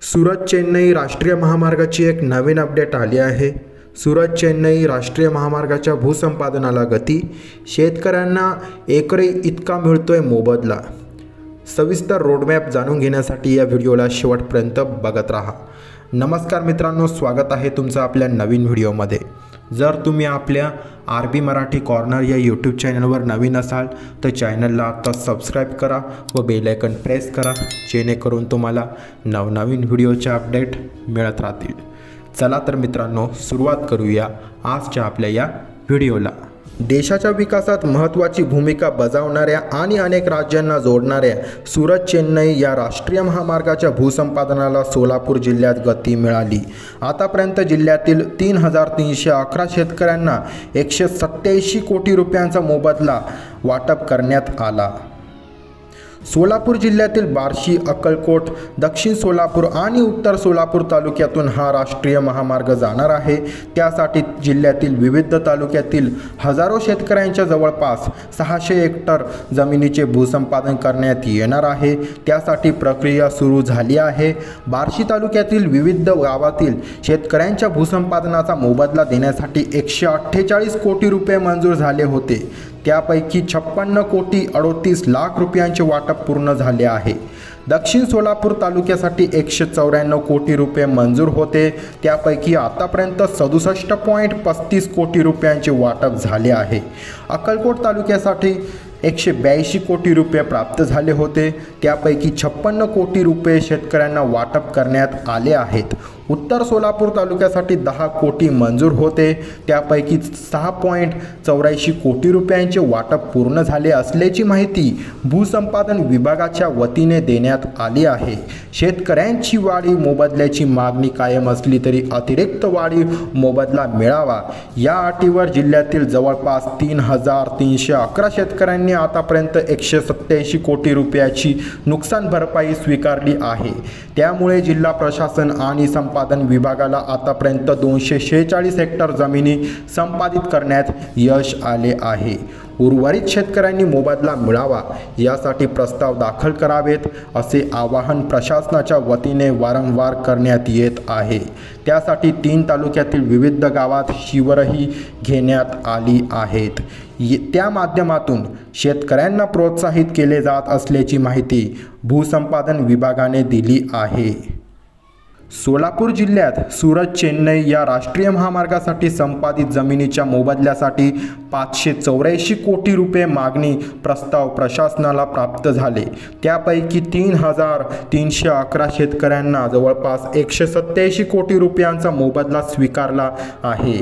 सुरत चेन्नई राष्ट्रीय महामार्गाची एक नवीन अपडेट आली आहे। सुरत चेन्नई राष्ट्रीय महामार्गाच्या भूसंपादनाला गती, शेतकऱ्यांना एकरी इतका मिळतोय मोबदला। सविस्तर रोडमॅप जाणून घेण्यासाठी या व्हिडिओला शेवटपर्यंत बघत राहा। नमस्कार मित्रांनो, स्वागत आहे तुमचं आपल्या नवीन व्हिडिओमध्ये। जर तुम्ही आपल्या आरबी मराठी कॉर्नर या यूट्यूब चॅनलवर नवीन असाल तर चॅनलला आता सबस्क्राईब करा व बेल आयकॉन प्रेस करा, जेणेकरून तुम्हाला नवनवीन व्हिडिओचे अपडेट मिळत राहतील। चला तर मित्रांनो, सुरुवात करूया आजच्या आपल्या या व्हिडिओला। देशाच्या विकासात महत्त्वाची भूमिका बजावणाऱ्या आणि अनेक राज्यांना जोडणाऱ्या सुरत चेन्नई या राष्ट्रीय महामार्गाच्या भूसंपादनाला सोलापूर जिल्ह्यात गती मिळाली। आतापर्यंत जिल्ह्यातील 3,311 शेतकऱ्यांना 187 कोटी रुपयांचा मोबदला वाटप करण्यात आला। सोलापूर जिल्ह्यातील बार्शी, अक्कलकोट, दक्षिण सोलापूर आणि उत्तर सोलापूर तालुक्यातून हा राष्ट्रीय महामार्ग जाणार आहे। त्यासाठी जिल्ह्यातील विविध तालुक्यातील हजारो शेतकऱ्यांच्या जवळपास 600 हेक्टर जमिनीचे भूसंपादन करण्यात येणार आहे। त्यासाठी प्रक्रिया सुरू झाली आहे। बार्शी तालुक्यातील विविध गावातील शेतकऱ्यांच्या भूसंपादनाचा मोबदला देण्यासाठी 148 कोटी रुपये मंजूर झाले होते। त्यापैकी 56 कोटी 38 लाख रुपयांचे वाटप पूर्ण झाले आहे। दक्षिण सोलापूर तालुक्यासाठी 194 कोटी रुपये मंजूर होते। त्यापैकी आतापर्यंत 67.35 कोटी रुपयांचे वाटप झाले आहे। अक्कलकोट तालुक्यासाठी 182 कोटी रुपये प्राप्त झाले होते। त्यापैकी 56 कोटी रुपये शेतकऱ्यांना वाटप करण्यात आले आहेत। उत्तर सोलापूर तालुक्यासाठी 10 कोटी मंजूर होते। त्यापैकी 6.84 कोटी रुपयांचे वाटप पूर्ण झाले असल्याची माहिती भूसंपादन विभागाच्या वतीने देण्यात आली आहे। शेतकऱ्यांची वाढीव मोबदल्याची मागणी कायम असली तरी अतिरिक्त वाढीव मोबदला मिळावा या अटीवर जिल्ह्यातील जवळपास 3,311 शेतकऱ्यांनी आतापर्यंत 187 कोटी रुपयाची नुकसान भरपाई स्वीकारली आहे। त्यामुळे जिल्हा प्रशासन आणि संपादन विभागाला आतापर्यंत 246 हेक्टर जमिनी संपादित करण्यात यश आले आहे। उर्वरित शेतकऱ्यांनी मोबदला मिळावा यासाठी प्रस्ताव दाखल करावेत असे आवाहन प्रशासनाच्या वतीने वारंवार करण्यात येत आहे। त्यासाठी 3 तालुक्यातील विविध गावात शिबिरही घेण्यात आली आहेत। त्या माध्यमातून शेतकऱ्यांना प्रोत्साहित केले जात असल्याची माहिती भूसंपादन विभागाने दिली आहे। सोलापूर जिल्ह्यात सुरत चेन्नई या राष्ट्रीय महामार्गासाठी संपादित जमिनीच्या मोबदल्यासाठी 584 कोटी रुपये मागणी प्रस्ताव प्रशासनाला प्राप्त झाले। त्यापैकी 3,311 शेतकऱ्यांना जवळपास 187 कोटी रुपयांचा मोबदला स्वीकारला आहे।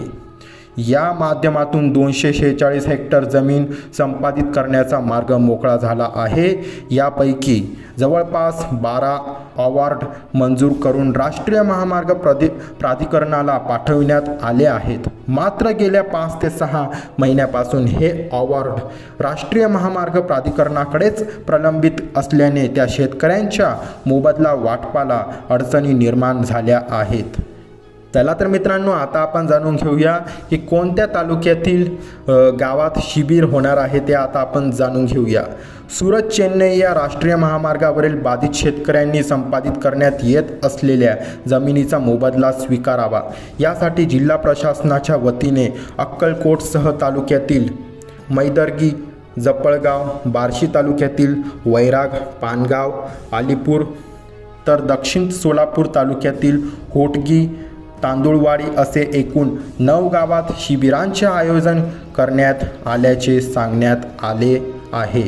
या माध्यमातून 246 हेक्टर जमीन संपादित करण्याचा मार्ग मोकळा झाला आहे। यापैकी जवळपास 12 अवॉर्ड मंजूर करून राष्ट्रीय महामार्ग प्राधिकरणाला पाठविण्यात आले आहेत। मात्र गेल्या 5 ते 6 महिन्यापासून हे अवॉर्ड राष्ट्रीय महामार्ग प्राधिकरणाकडेच प्रलंबित असल्याने त्या शेतकऱ्यांच्या मोबदला वाटपाला अडचणी निर्माण झाल्या आहेत। चला तर मित्रांनो, आता आपण जाणून घेऊया की कोणत्या तालुक्यातील गावात शिबिर होणार आहे ते आता आपण जाणून घेऊया। सुरत चेन्नई या राष्ट्रीय महामार्गावरील बाधित शेतकऱ्यांनी संपादित करण्यात येत असलेल्या जमिनीचा मोबदला स्वीकारावा यासाठी जिल्हा प्रशासनाच्या वतीने अक्कलकोटसह तालुक्यातील मैदर्गी, जपळगाव, बार्शी तालुक्यातील वैराग, पानगाव, अलीपूर तर दक्षिण सोलापूर तालुक्यातील होटगी, तांदुळवाडी असे एकूण 9 गावात शिबिरांचे आयोजन करण्यात आल्याचे सांगण्यात आले आहे।